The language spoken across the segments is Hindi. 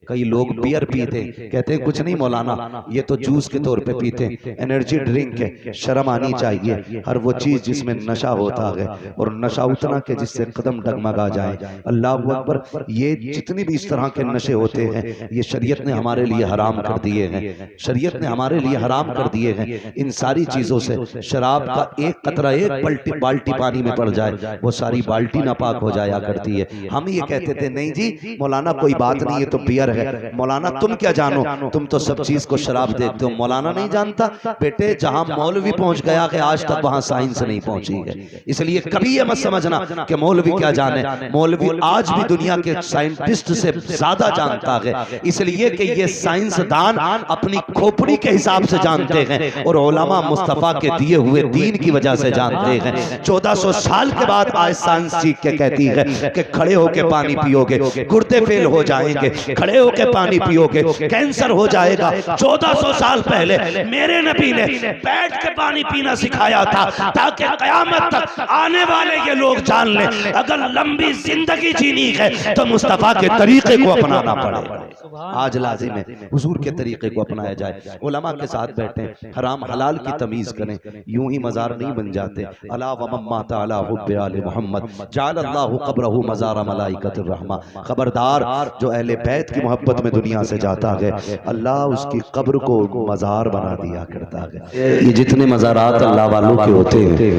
कई लोग बियर पीते, कहते हैं कुछ नहीं मौलाना, ये तो जूस के तौर पे पीते, एनर्जी ड्रिंक है। शर्म आनी चाहिए। हर वो चीज जिसमें नशा होता है और नशा उतना के जिससे कदम डगमगा जाए। अल्लाह अकबर। ये जितने भी इस तरह के नशे होते हैं ये शरीयत ने हमारे लिए हराम कर दिए हैं। शरीयत ने हमारे लिए हराम कर दिए हैं। इन सारी चीजों से शराब का एक कतरा, एक बाल्टी पानी में पड़ जाए वो सारी बाल्टी नापाक हो जाया करती है। हम ये कहते थे नहीं जी मौलाना कोई बात नहीं, ये तो बियर है। मौलाना तुम क्या जानो, तुम तो सब चीज को शराब देखते हो। मौलाना नहीं जानता बेटे, जहां मौलवी पहुंच गया कि आज तक वहां साइंस नहीं पहुंची है। इसलिए कभी ये मत समझना कि मौलवी क्या जाने। मौलवी आज भी दुनिया के साइंटिस्ट से ज्यादा जानता है, इसलिए कि ये साइंसदान अपनी खोपड़ी के हिसाब से जानते हैं और उलमा मुस्तफा के दिए हुए दीन की वजह से जानते हैं। 1400 साल के बाद आज साइंस सीख के कहती है कि खड़े होके पानी पियोगे गुर्दे फेल हो जाएंगे, खड़े होके पानी पियोगे कैंसर हो जाएगा। 1400 साल पहले मेरे नबी ने बैठ के पानी पीना सिखाया था ताकि कयामत तक आने वाले ये लोग जान लें अगर लंबी जिंदगी जीनी है तो मुस्तफा के तरीके को अपनाना पड़ेगा। आज लाजिम है हुजूर के तरीके को अपनाया जाए। उलमा के साथ बैठे, हराम हलाल की तमीज करें, यूं ही मजार नहीं बन जाते। अला व मम्मा ताला हुब्बे आले मोहम्मद जाल अल्लाहु कब्रहु मज़ारा मलाइकतिर रहमा। खबरदार जो अहले बैत की मोहब्बत में दुनिया से जाता है अल्लाह उसकी कब्र को मजार बना दिया करता है। ये जितने मज़ारात अल्लाह वालों के होते हैं,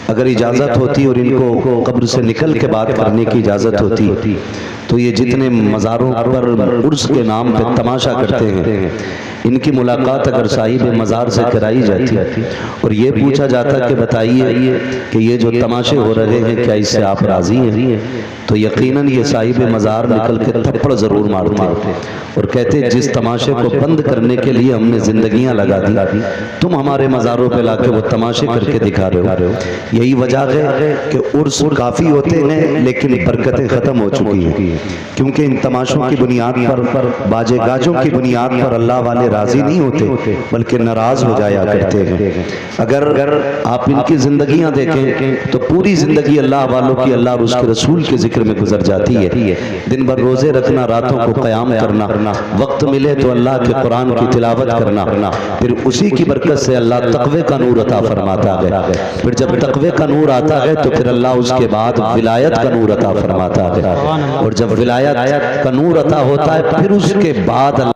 अगर इजाज़त होती और इनको कब्र से निकल के बात करने की इजाज़त होती तो ये जितने मज़ारों पर उर्स के नाम पे तमाशा करते हैं इनकी मुलाकात अगर साहिब मज़ार से कराई जाती और ये पूछा जाता कि बताइए कि ये जो तमाशे हो रहे हैं क्या इससे आप राज़ी हैं, तो यकीनन ये साहिब मज़ार निकल के थप्पड़ ज़रूर मारते और कहते जिस तमाशे को बंद करने के लिए हमने ज़िंदगियाँ लगा दी तुम हमारे मज़ारों पे लाके वो तमाशे करके दिखा रहे हो। यही वजह है कि उर्स काफ़ी होते हैं लेकिन बरकतें ख़त्म हो चुकी हैं, क्योंकि इन तमाशों की बुनियाद पर, बाजे गाजों की बुनियाद पर अल्लाह वाले राज़ी नहीं होते बल्कि नाराज़ हो जाया करते हैं। अगर आप इनकी ज़िंदगियाँ देखें तो पूरी ज़िंदगी अल्लाह वालों की अल्लाह और उसके रसूल के जिक्र में गुजर जाती है। दिन भर रोज़े रखना, रातों को क़याम करना, वक्त मिले तो अल्लाह के कुरान की तिलावत करना, फिर उसी की बरकत से अल्लाह तक़वे का नूर अता फरमाता है। फिर जब तक़वे का नूर आता है तो फिर अल्लाह उसके बाद विलायत का नूर अता फरमाता है और जब विलायत का नूर अता होता है फिर उसके बाद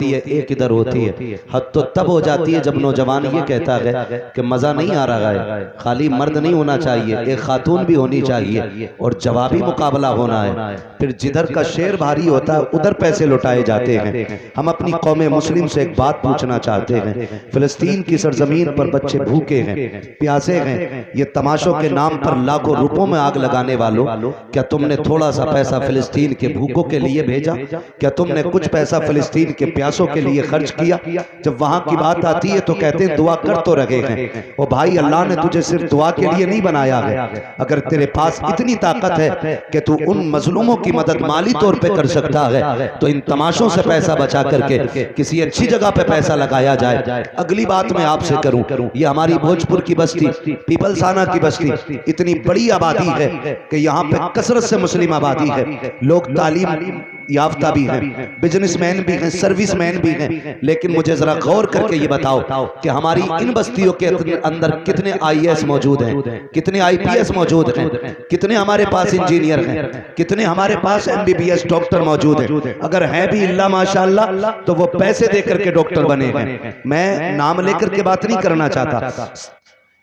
एक इधर होती है। हद तो तब हो जाती है जब नौजवान ये कहता है कि मजा नहीं आ रहा है, खाली मर्द नहीं होना चाहिए, एक खातून भी होनी चाहिए और जवाबी मुकाबला होना है। फिर जिधर का शेर भारी होता है उधर पैसे लुटाए जाते हैं। हम अपनी कौम मुस्लिम से एक बात पूछना चाहते हैं, फिलिस्तीन की सरजमीन पर बच्चे भूखे हैं, प्यासे हैं, ये तमाशों के नाम पर लाखों रुपयों में आग लगाने वालों, क्या तुमने थोड़ा सा पैसा फिलिस्तीन के भूखों के लिए भेजा? क्या तुमने कुछ पैसा फिलिस्तीन के प्यासों के लिए खर्च किया? जब वहां की बात आती है तो कहते हैं दुआ कर तो रहे हैं। ओ भाई, अल्लाह ने तुझे सिर्फ दुआ के लिए नहीं बनाया है। अगर तेरे पास इतनी ताकत है कि तू उन मजलूमों की मदद माली तौर पे कर सकता है तो इन तमाशों से पैसा बचा करके किसी अच्छी जगह पे पैसा लगाया जाए। अगली बात मैं आपसे करूं, ये हमारी भोजपुर की बस्ती, पीपलसाना की बस्ती इतनी बड़ी आबादी है कि यहाँ पे कसरत से मुस्लिम आबादी है। लोग तालीम याफ्ता भी हैं, बिजनेसमैन भी हैं, सर्विसमैन भी हैं, लेकिन मुझे जरा गौर करके ये बताओ कि हमारी इन बस्तियों के अंदर कितने आईएएस मौजूद हैं, कितने आईपीएस मौजूद हैं, कितने हमारे पास इंजीनियर हैं, कितने हमारे पास एमबीबीएस डॉक्टर मौजूद हैं? अगर हैं भी इल्ला माशाअल्लाह तो वो पैसे देकर के डॉक्टर बने हैं। मैं नाम लेकर के बात नहीं करना चाहता,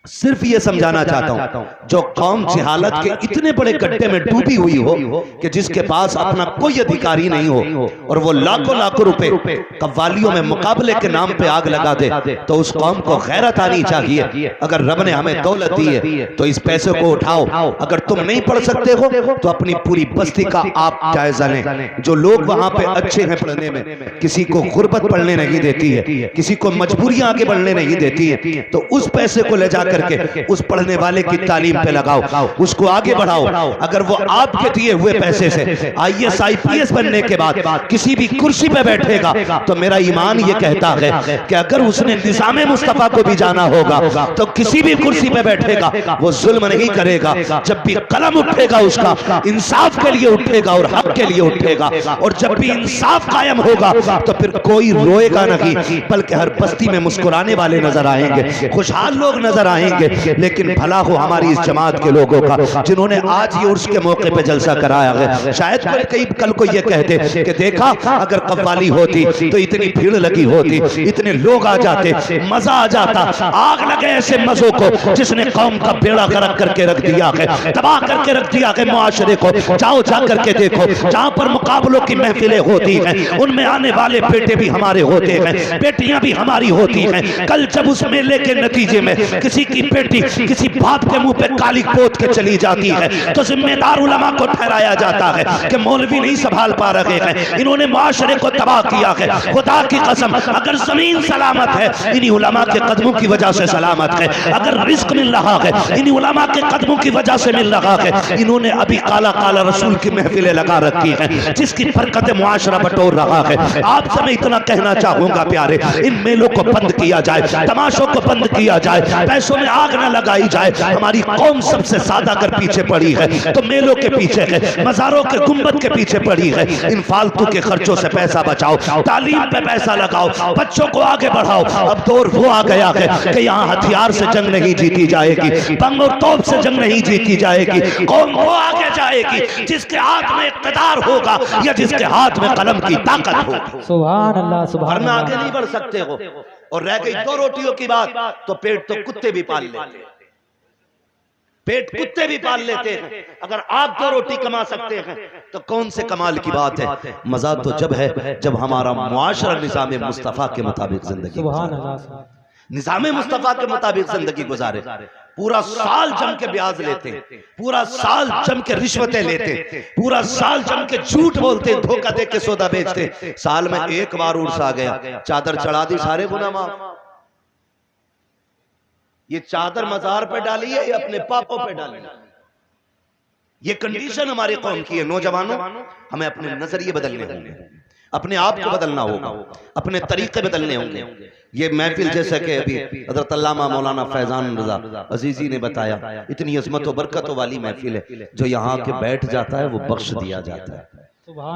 सिर्फ ये समझाना चाहता हूं, जो कौम जहालत के इतने बड़े गड्ढे में डूबी हुई हो कि जिसके पास अपना कोई अधिकारी नहीं हो और वो लाखों लाखों रुपए कव्वालियों में मुकाबले के नाम पे आग लगा दे, तो उस कौम को गैरत आनी चाहिए। अगर रब ने हमें दौलत दी है तो इस पैसे को उठाओ। अगर तुम नहीं पढ़ सकते हो तो अपनी पूरी बस्ती का आप जायजा लें। जो लोग वहां पे अच्छे हैं पढ़ने में, किसी को गुर्बत पढ़ने नहीं देती है, किसी को मजबूरियां आगे बढ़ने नहीं देती है, तो उस पैसे को ले जाकर करके उस पढ़ने वाले की तालीम पे लगाओ, उसको आगे बढ़ाओ। अगर वो आपके दिए हुए पैसे से IAS IPS बनने के बाद किसी भी कुर्सी पे बैठेगा तो मेरा ईमान ये कहता है कि अगर उसने निज़ामे मुस्तफा को भी जाना होगा तो किसी भी कुर्सी पे बैठेगा वो जुल्म नहीं करेगा। जब भी कलम उठेगा उसका इंसाफ के लिए उठेगा और हक के लिए उठेगा। और जब भी इंसाफ कायम होगा तो फिर कोई रोएगा नहीं, बल्कि हर बस्ती में मुस्कुराने वाले नजर आएंगे, खुशहाल लोग नजर आएंगे। लेकिन भला हो हमारी इस जमात के लोगों का जिन्होंने आज ये उर्स के मौके पे जलसा कराया है। शायद कोई कल को ये कहते कि देखा अगर कव्वाली होती तो इतनी भीड़ लगी होती, इतने लोग आ जाते, मजा आ जाता। आग लगे ऐसे मजों को जिसने कौम का बेड़ा गर्क करके रख दिया है, तबाह करके रख दिया है मुआशरे को। जाओ जा करके देखो, जहां पर मुकाबलों की महफिलें होती हैं उनमें आने वाले बेटे भी हमारे होते हैं, बेटियां भी हमारी होती हैं। कल जब उस मेले के नतीजे में किसी की बेटी किसी बाप के मुंह पे काली पोत के चली जाती है तो जिम्मेदार उलमा को ठहराया जाता है कि मौलवी नहीं संभाल पा रहे हैं, इन्होंने मुआशरे को तबाह किया है। खुदा की कसम अगर जमीन सलामत है इन्हीं उलमा के कदमों की वजह से सलामत है, अगर रिस्क मिल रहा है इन्हीं उलमा के कदमों की वजह से मिल रहा है। इन्होंने अभी काला काला रसूल की महफिलें लगा रखी हैं जिसकी बरकत मुआशरा बटोर रहा है। आपसे मैं इतना कहना चाहूंगा प्यारे, इन मेलों को बंद किया जाए, तमाशों को बंद किया जाए, पैसों में आग न लगाई जाए। हमारी कौम सबसे ज्यादा अगर पीछे पड़ी है तो मेलों के पीछे है, मज़ारों के गुंबद के पीछे पड़ी है। इन फालतू के खर्चों से पैसा बचाओ, तालीम पे पैसा लगाओ, बच्चों को आगे बढ़ाओ। अब दौर वो आ गया है कि यहाँ हथियार से जंग नहीं जीती जाएगी, बम और तोप से जंग नहीं जीती जाएगी। कौम वो आगे जाएगी जिसके हाथ में इक़्तिदार होगा या जिसके हाथ में कलम की ताकत होगी। सुभान अल्लाह, सुभान अल्लाह। आगे नहीं बढ़ सकते हो। और रह गई दो रोटियों की बात तो पेट तो कुत्ते भी पाल लेते हैं, पेट कुत्ते भी पाल लेते हैं। अगर आप दो रोटी कमा सकते हैं तो कौन से कमाल की बात है। मजा तो जब है जब हमारा मुआशरा निज़ाम मुस्तफ़ा के मुताबिक जिंदगी, निज़ाम मुस्तफ़ा के मुताबिक जिंदगी गुजारे। पूरा साल जम के ब्याज लेते, पूरा साल जम के रिश्वतें लेते, पूरा साल जम के झूठ बोलते, धोखा दे के सौदा बेचते। साल में एक बार उर्स आ गया, चादर चढ़ा दी, सारे गुनाह माफ। ये चादर मजार पे डाली है या अपने पापों पे डाली है? ये कंडीशन हमारे कौम की है। नौजवानों, हमें अपने नजरिए बदलने होंगे, अपने आप को बदलना होगा, अपने तरीके बदलने होंगे। ये महफिल जैसे कि अभी हज़रत अल्लामा मौलाना फैजान रज़ा अजीज़ी ने बताया, इतनी अज़मत व बरकतों वाली महफिल है, जो यहाँ के बैठ जाता है वो बख्श दिया जाता है,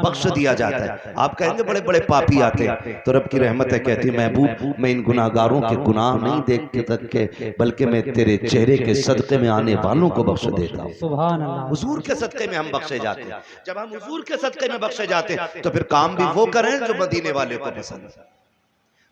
बख्श दिया जाता है। आप कहेंगे बड़े बड़े पापी आते हैं, तो रब की रहमत है, कहती है महबूब मैं इन गुनाहगारों के गुनाह नहीं देख के तक के, बल्कि मैं तेरे चेहरे के सदक़े में आने वालों को बख्श देता हूँ। सुभान अल्लाह। हुजूर के सदक़े में हम बख्शे जाते हैं। जब हम हुजूर के सदक़े में बख्शे जाते हैं तो फिर काम भी वो करें जो मदीने वाले को पसंद है,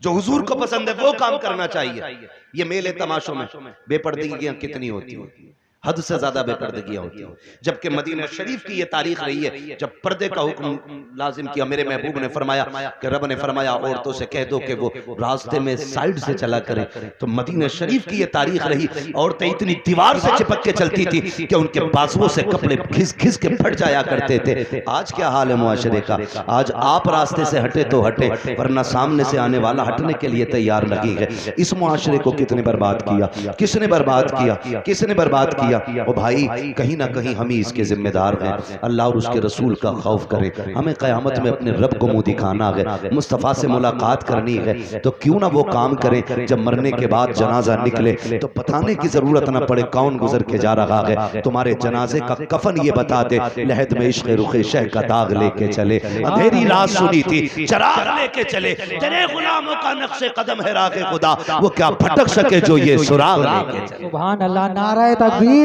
जो हुजूर को पसंद है वो काम करना चाहिए। ये मेले तमाशों में बेपर्दगियां कितनी होती हैं, हद से ज्यादा बेपर्दगियां होती हैं। जबकि मदीना शरीफ की ये तारीख रही है जब पर्दे का हुक्म लाजिम किया। मेरे महबूब ने फरमाया कि रब ने फरमाया औरतों से कह दो कि वो रास्ते में साइड से चला करें। तो मदीना शरीफ की ये तारीख रही, औरतें इतनी दीवार से चिपक के चलती थी कि उनके बाजुओं से कपड़े घिस घिस के फट जाया करते थे। आज क्या हाल है मुआशरे का? आज आप रास्ते से हटे तो हटे, वरना सामने से आने वाला हटने के लिए तैयार नहीं है। इस मुआशरे को कितने बर्बाद किया, किसने बर्बाद किया, किसने बर्बाद किया? ओ भाई, कहीं ना कहीं हम ही इसके जिम्मेदार हैं। अल्लाह और उसके रसूल का खौफ करें। हमें क़यामत में अपने रब को मुंह दिखाना है, मुस्तफ़ा से मुलाकात करनी है, तो क्यों ना वो काम करें जब मरने के बाद जनाजा निकले तो बताने की जरूरत ना पड़े कौन गुजर के जा रहा है। तुम्हारे जनाजे का कफन ये बता दे, लहद में इश्क़ रुखे शह का दाग लेके चले, अंधेरी रात सुनी थी चराग लेके चले, तेरे गुलामों का नक्शे कदम है रागे खुदा, वो क्या भटक सके जो ये सुराग लेके चले। सुभान अल्लाह। नारे तकबीर,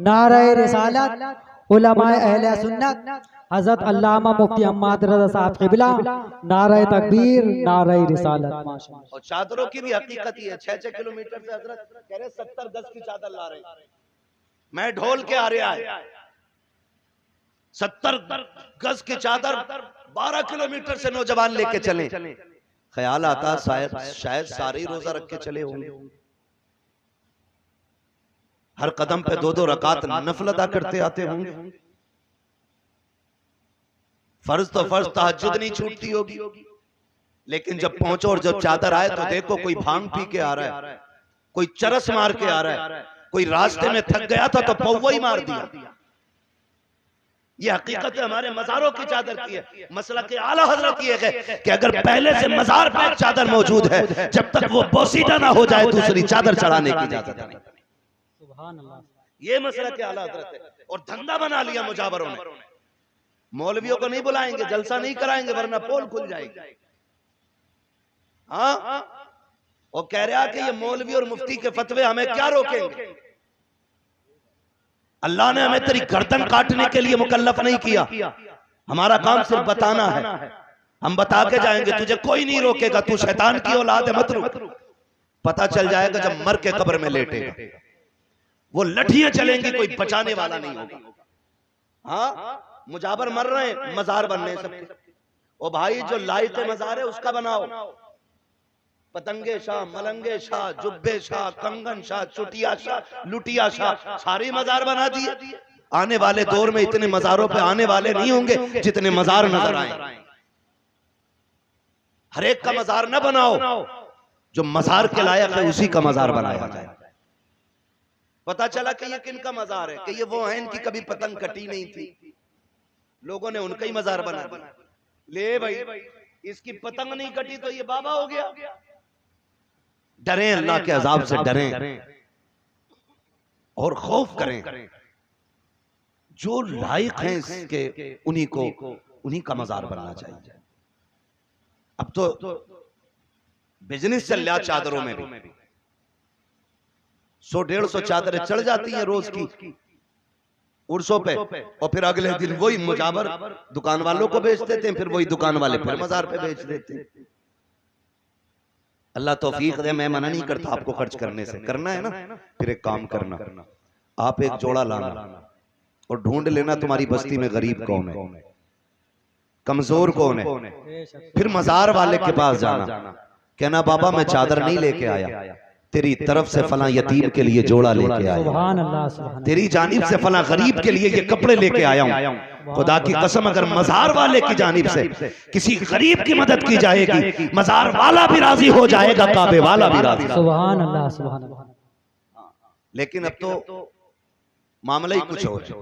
नारे रिसालत, उलमाए अहले सुन्नत, हज़रत अल्लामा मुफ्ती अहमद रज़ा साहब क़िबला, नारे तकबीर, नारे रिसालत। और चादरों की भी हकीकत ही है। 6-6 किलोमीटर से हजरत कह रहे 70 गज की चादर ला रहे हैं। मैं ढोल के आ रहा है 70 गज की चादर 12 किलोमीटर से नौजवान लेके चले। ख्याल आता शायद सारे ही रोजा रख के चले होंगे। हर कदम पे 2-2 रकात नफल अदा करते आते होंगे। फर्ज तो फर्ज, तहज्जुद नहीं छूटती होगी। लेकिन जब पहुंचो और जब चादर आए तो देखो कोई भांग पी के आ रहा है, कोई चरस मार के आ रहा है, कोई रास्ते में थक गया था तो पौवा ही मार दिया। ये हकीकत हमारे मज़ारों की चादर की है। मसला के आला हजरत ये है कि अगर पहले से मज़ार पे एक चादर मौजूद है, जब तक वो बोसीदा ना हो जाए दूसरी चादर चढ़ाने की इजाजत नहीं। सुभान अल्लाह। ये मसला के आला हजरत है। और धंधा बना लिया मुजावरों ने, मौलवियों को नहीं बुलाएंगे, जलसा नहीं कराएंगे वरना पोल खुल जाएगी। हाँ, वो कह रहा कि ये मौलवी और मुफ्ती के फतवे हमें क्या रोकेंगे। अल्लाह ने हमें तेरी गर्दन काटने के लिए मुकल्लफ नहीं किया, हमारा काम सिर्फ बताना है। हम बता के जाएंगे, तुझे कोई नहीं रोकेगा, तू शैतान की औलाद है, मत रुक। पता चल जाएगा जब मर के कब्र में लेटेगा। वो लठियां चलेंगी, कोई बचाने वाला नहीं होगा। हाँ, मुजावर मर रहे हैं, मजार बनने सबके। ओ भाई, जो लायक मजार है उसका बनाओ। पतंगे शाह, मलंगे शाह, जुब्बे शाह, कंगन शाह, चुटिया शाह, लुटिया शाह, सारे मजार बना दिए। आने वाले दौर में इतने मजारों पे आने वाले नहीं होंगे जितने मजार नजर आए। हर एक का मजार न बनाओ, जो मजार के लायक है उसी का मजार बनाया जाए। पता चला कि ये किन का मजार है, कि ये वो हैं इनकी कभी पतंग कटी नहीं थी, लोगों ने उनका ही मजार बना दिया। ले भाई, इसकी पतंग नहीं कटी तो ये बाबा हो गया। डरें, अल्लाह के अजाब से डरें और खौफ करें। जो लायक हैं इसके, उन्हीं का मजार बनना चाहिए। अब तो बिजनेस चल रहा चादरों में भी, 100-150 चादरें चढ़ जाती हैं रोज की उर्सों पे, और फिर अगले दिन वही मुजावर दुकान वालों को बेच देते हैं, फिर वही दुकान वाले फिर मजार पे बेच देते हैं। अल्लाह तौफीक दे। मैं मना नहीं करता आपको खर्च करने से, करना है ना, फिर एक काम करना, आप एक जोड़ा लाना और ढूंढ लेना तुम्हारी बस्ती में गरीब कौन है, कमजोर कौन है। फिर मजार वाले के पास जाना, कहना बाबा मैं चादर नहीं लेके आया, तेरी तरफ से फला यतीम के लिए जोड़ा लेके आया, सुभान अल्लाह, सुभान अल्लाह। तेरी जानिब से फला गरीब के लिए ये कपड़े लेके आया हूं। खुदा की कसम, अगर मजार वाले की जानिब से किसी गरीब की मदद की जाएगी, मजार वाला भी राजी हो जाएगा, काबे वाला भी राजी। सुभान अल्लाह, सुभान अल्लाह। लेकिन अब तो मामला ही कुछ और है,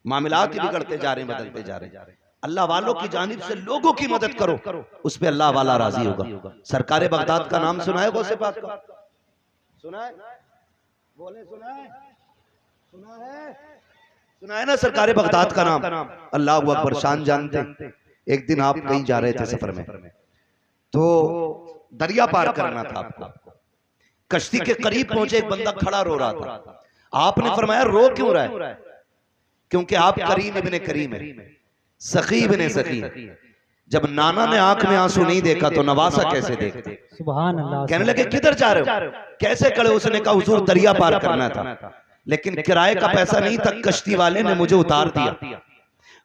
मामलात ही बिगड़ते जा रहे, बदलते जा रहे। अल्लाह वालों की जानिब से लोगों की मदद करो, उस पे अल्लाह वाला राजी होगा। सरकारे बगदाद का नाम सुना है गौसे पाक का? सुना है? बोले सुना है? सुना है? सुना है ना सरकारे बगदाद का नाम? अल्लाह अकबर, शान जानते। एक दिन आप कहीं जा रहे थे सफर में, तो दरिया पार करना था आपको। कश्ती के करीब पहुंचे, एक बंदा खड़ा रो रहा था। आपने फरमाया रो क्यों रहा है? क्योंकि आप करीम इब्ने करीम है, सखी इब्ने सखी। जब नाना ने आंख में आंसू नहीं देखा तो नवासा कैसे देखते? सुभान अल्लाह। कहने लगे किधर जा रहे हो, कैसे खड़े? उसने कहा हुजूर दरिया पार करना था, लेकिन किराए का पैसा नहीं था, कश्ती वाले ने मुझे उतार दिया।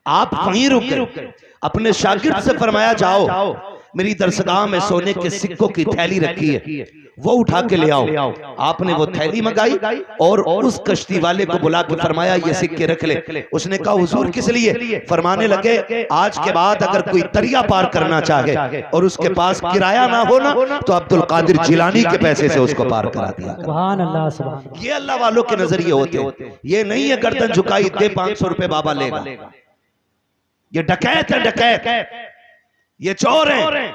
आप वहीं रुक गए। अपने शागिर्द से फरमाया जाओ मेरी दरसगाह में सोने के सिक्कों की थैली रखी है, वो उठा के ले आओ। आपने वो थैली मंगाई और उस कश्ती वाले को बुला के फरमाया ये सिक्के रख ले। उसने कहा हुजूर किस लिए? फरमाने लगे आज के बाद अगर कोई दरिया पार करना चाहे और उसके पास किराया ना हो ना, तो अब्दुल कादिर जिलानी के पैसे से उसको पार करा दिया। सुभान अल्लाह, सुभान अल्लाह। ये अल्लाह वालों के नजरिए होते। ये नहीं है गर्दन झुकाई दे 500 रुपए बाबा लेगा। ये डकैत है, डकैत, ये चोर है।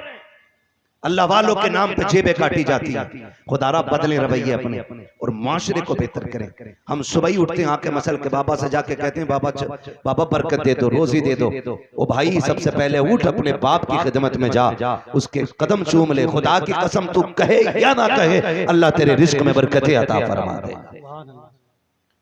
अल्लाह वालों के नाम पे जेबें काटी जाती है। खुदारा बदले रवैये अपने और माशरे को बेहतर करें। हम सुबह ही उठते हैं, आके मसल के बाबा से जाके कहते हैं बाबा बरकत दे दो, रोजी दे दो। ओ भाई सबसे पहले उठ, अपने बाप की खिदमत में जा, उसके कदम चूम ले। खुदा की कसम तू कहे या ना कहे, अल्लाह तेरे रिस्क में बरकतें अता फरमा दे।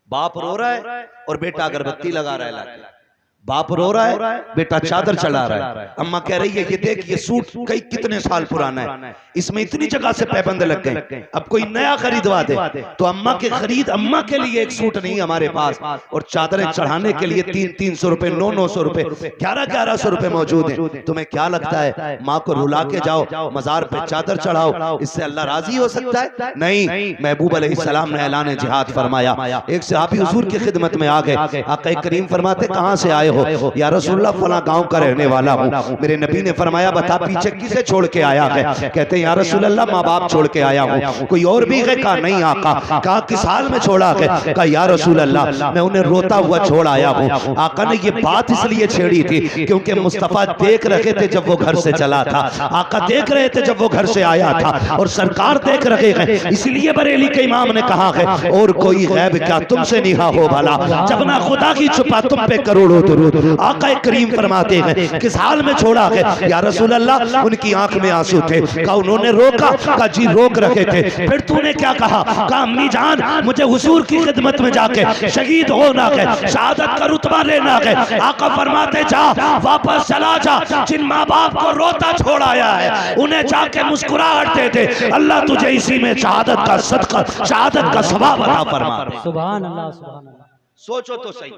बाप रो रहा है और बेटा अगरबत्ती लगा रहा है लाके। बाप रो रहा है, बेटा चादर चढ़ा रहा है। अम्मा कह रही है ये देख, ये सूट कई कितने साल पुराना है, इसमें इतनी जगह से पैबंद लग गए, अब कोई नया खरीदवा दे। तो अम्मा के खरीद, अम्मा के लिए एक सूट नहीं हमारे पास, और चादरें चढ़ाने के लिए 300-300 रुपए, 900 रुपए, 1100 रुपए मौजूद है। तुम्हें क्या लगता है माँ को रुला के जाओ, मजार पे चादर चढ़ाओ, इससे अल्लाह राजी हो सकता है? नहीं। महबूब अलैहिस्सलाम ने ऐलान जिहाद फरमाया। एक सहाबी हुजूर की खिदमत में आ गए, आका करीम फरमाते कहां से आए हो? हो? या रसूलुल्लाह फला गांव का रहने वाला हूँ। मेरे नबी ने फरमाया बता पीछे किसे छोड़ के आया है? कहते हैं या रसूलुल्लाह माँ बाप छोड़ के आया हूँ। कोई और भी है? कहा नहीं आका। कहा किस हाल में छोड़ा है? कहा या रसूलुल्लाह मैं उन्हें रोता हुआ छोड़ आया हूँ। आका ने ये बात इसलिए छेड़ी थी क्योंकि मुस्तफा देख रहे थे जब वो घर से चला था, आका देख रहे थे जब वो घर से आया था, और सरकार देख रहे हैं। इसलिए बरेली के इमाम ने कहा है और कोई गैब क्या तुमसे निहा हो भला, जब ना खुदा की छुपा तुम पे करोड़ों दुरूद। आका करीम फरमाते हैं किस हाल में छोड़ा है? या रसूल अल्लाह उनकी आंख में आंसू थे। कहा उन्होंने रोका? कहा जी रोक रखे थे। फिर तूने क्या कहा? कहा अम्मी जान मुझे हुजूर की खिदमत में जाके शहीद होना है, शहादत का रुतबा लेना है। आका फरमाते जा वापस चला जा, जिन माँ बाप को रोता छोड़ आया है उन्हें जाके मुस्कुराहट दे दे, अल्लाह तुझे इसी में शहादत का सदका, शहादत का सवाब अता फरमा। सुभान अल्लाह, सुभान अल्लाह। सोचो तो सही,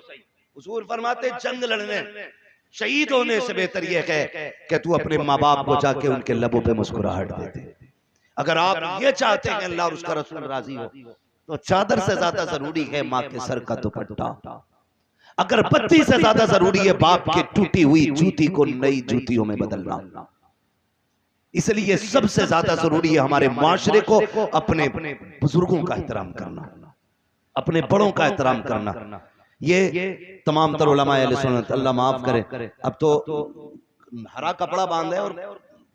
हुजूर फरमाते जंग लड़ने शहीद होने से बेहतर यह है कि तू अपने माँ बाप को जाके उनके लबों पे मुस्कुराहट दे दे। अगर आप ये चाहते हैं अल्लाह और उसका रसूल राजी हो तो चादर से ज्यादा जरूरी है माँ के सर का दुपट्टा। अगर बत्ती से ज्यादा जरूरी है बाप की टूटी हुई जूती को नई जूतियों में बदलना। इसलिए सबसे ज्यादा जरूरी है हमारे माशरे को अपने बुजुर्गों का एहतराम करना, अपने बड़ों का एहतराम करना। ये तमाम तर उलमाए अहले सुन्नत, अल्लाह माफ करे, अब तो हरा कपड़ा बांधे और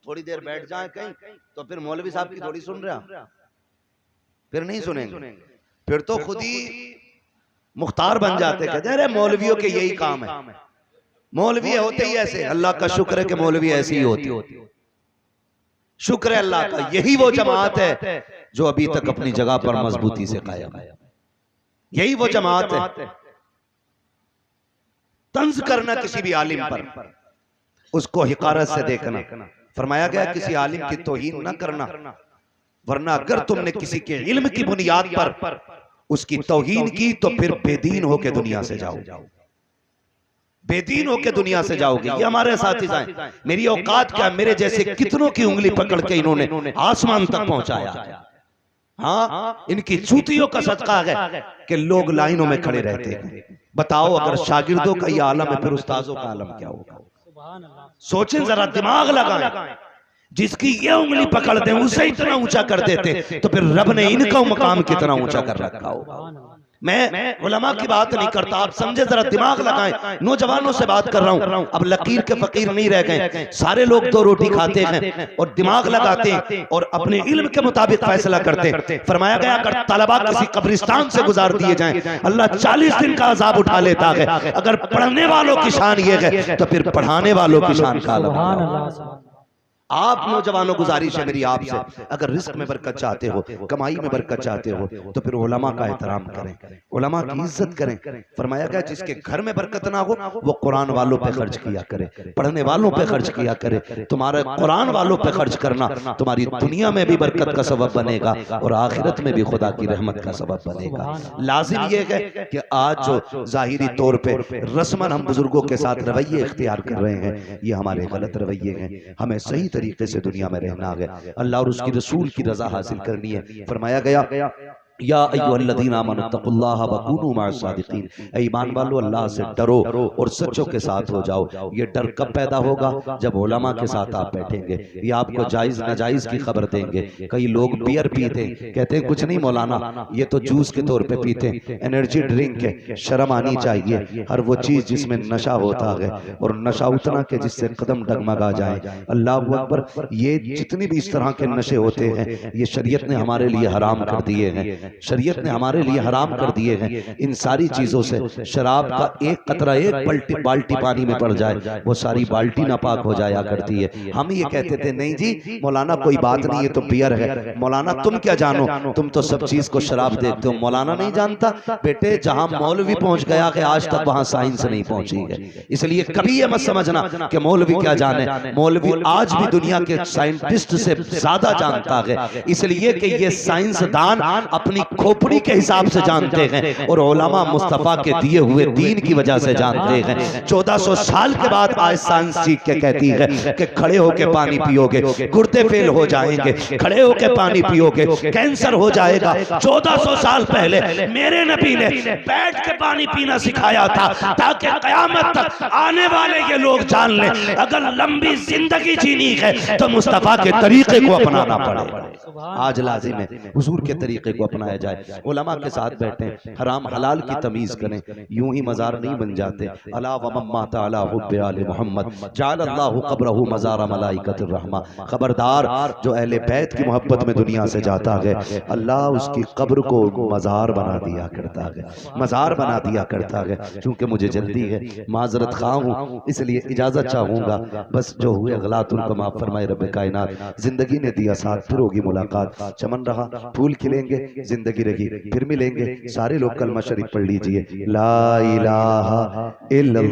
थोड़ी देर बैठ जाए कहीं तो फिर मौलवी साहब की थोड़ी सुन रहे, फिर नहीं सुनेंगे, फिर तो खुद ही मुख्तार बन जाते। कहते हैं अरे मौलवियों के यही काम है, मौलवी होते ही ऐसे। अल्लाह का शुक्र है कि मौलवी ऐसी ही होती। शुक्र है अल्लाह का, यही वो जमात है जो अभी तक अपनी जगह पर मजबूती से कायम है। यही वो जमात है। तंज करना किसी भी आलिम पर, उसको हिकारत से देखना। फरमाया गया किसी आलिम की तौहीन न करना, वरना अगर तुमने किसी के इल्म की बुनियाद पर उसकी तौहीन की तो फिर बेदीन होके दुनिया से जाओ, बेदीन होके दुनिया से जाओगे। ये हमारे साथी हैं, मेरी औकात क्या, मेरे जैसे कितनों की उंगली पकड़ के इन्होंने आसमान तक पहुंचाया। हाँ, इनकी जूतियों का सदका है कि लोग लाइनों में खड़े रहते हैं। बताओ अगर शागिर्दों का ये आलम है फिर उस्ताजों का आलम क्या होगा? सोचें जरा, दिमाग लगाएं। जिसकी ये उंगली पकड़ दें उसे इतना ऊंचा कर देते तो फिर रब ने इनका मकाम कितना ऊंचा कर रखा होगा। मैं उलमा की बात नहीं करता, आप समझे, जरा दिमाग लगाएं। नौजवानों से बात कर रहा हूं। अब लकीर के फकीर नहीं रह गए, सारे लोग दो रोटी खाते हैं और दिमाग लगाते हैं और अपने इल्म के मुताबिक फैसला करते हैं। फरमाया गया अगर तलबा किसी कब्रिस्तान से गुजार दिए जाएं अल्लाह 40 दिन का अजाब उठा लेता है। अगर पढ़ने वालों की शान ये है तो फिर पढ़ाने वालों की शान का अलग। आप नौजवानों गुजारिश है मेरी आपसे, अगर रिस्क में बरकत चाहते हो, कमाई में बरकत चाहते हो तो फिर उलमा का एहतराम करें, उलमा की इज्जत करें। फरमाया गया जिसके घर में बरकत ना हो वो कुरान वालों पे खर्च किया करे, पढ़ने वालों पे खर्च किया करे। तुम्हारे कुरान वालों पे खर्च करना तुम्हारी दुनिया में भी बरकत का सबब बनेगा और आखिरत में भी खुदा की रहमत का सबब बनेगा। लाजिम ये है कि आज जो जाहिरी तौर पे रस्मन हम बुजुर्गों के साथ रवैये इख्तियार कर रहे हैं ये हमारे गलत रवैये हैं। हमें सही तरीके से दुनिया में रहना है, अल्लाह और उसकी रसूल की रजा हासिल करनी है। फरमाया गया या अय्युहल्लज़ीना आमनुत्तकुल्लाह वकूनू मअस-सादिकीन, ऐ ईमान वालों अल्लाह से डरो और सच्चों के साथ हो जाओ। ये डर कब पैदा होगा? जब उलमा के साथ आप बैठेंगे, ये आपको जायज नाजायज की खबर देंगे। कई लोग बियर पीते कहते हैं कुछ नहीं मौलाना, ये तो जूस के तौर पे पीते, एनर्जी ड्रिंक है, शर्म आनी चाहिए। हर वो चीज जिसमें नशा होता है और नशा उतना के जिससे कदम डगमगा जाए। अल्लाह अकबर, ये जितनी भी इस तरह के नशे होते हैं ये शरीयत ने हमारे लिए हराम कर दिए हैं, शरीयत ने हमारे लिए हराम कर दिए हैं। इन सारी चीजों से शराब का एक कतरा एक बाल्टी पानी में पड़ जाए वो सारी बाल्टी नापाक हो जाया करती है। हम ये कहते थे नहीं जी मौलाना कोई बात नहीं है तो बियर है। मौलाना तुम क्या जानो, तुम तो सब चीज को शराब देखते हो। मौलाना नहीं जानता बेटे, जहां मौलवी पहुंच गया है आज तक वहां साइंस नहीं पहुंची है। इसलिए कभी ये मत समझना कि मौलवी क्या जाने, मौलवी आज भी दुनिया के साइंटिस्ट से ज्यादा जानता है। इसलिए कि ये साइंसदान अपने अपनी खोपड़ी के हिसाब से जानते हैं और उलमा मुस्तफ़ा के दिए हुए दीन की वजह से जानते हैं। 1400 साल के बाद आज साइंस सीख के कहती है कि खड़े होके पानी पियोगे गुर्दे फेल हो जाएंगे, खड़े होके पानी पियोगे कैंसर हो जाएगा। 1400 साल पहले मेरे नबी ने बैठ के पानी पीना सिखाया था ताकि कयामत तक आने वाले ये लोग जान लें अगर लंबी जिंदगी जीनी है तो मुस्तफा के तरीके को अपनाना पड़ेगा। आज लाजिम है हुजूर के तरीके को अपनाया जाए। उलमा के साथ बैठे, हराम हलाल की तमीज करें, यूं ही मजार नहीं बन जाते। अला व मम्मा ताला हुब्बे आले मोहम्मद जाल अल्लाहु कब्रहु मज़ार मलाइकतिर रहमा। खबरदार जो अहले बैत की मोहब्बत में दुनिया से जाता है अल्लाह उसकी कब्र को मजार बना दिया करता है, मजार बना दिया करता है। क्योंकि मुझे जल्दी है, माजरत खा हूँ, इसलिए इजाजत चाहूंगा। बस जो हुए गलत उनको माफ फरमाए रब कायनात। जिंदगी ने दिया साथ, फिर होगी मुलाकात। चमन रहा, फूल खिलेंगे, जिंदगी रही, फिर मिलेंगे। सारे लोग कलमा शरीफ पढ़ लीजिए, ला इलाहा इल्लल्लाह।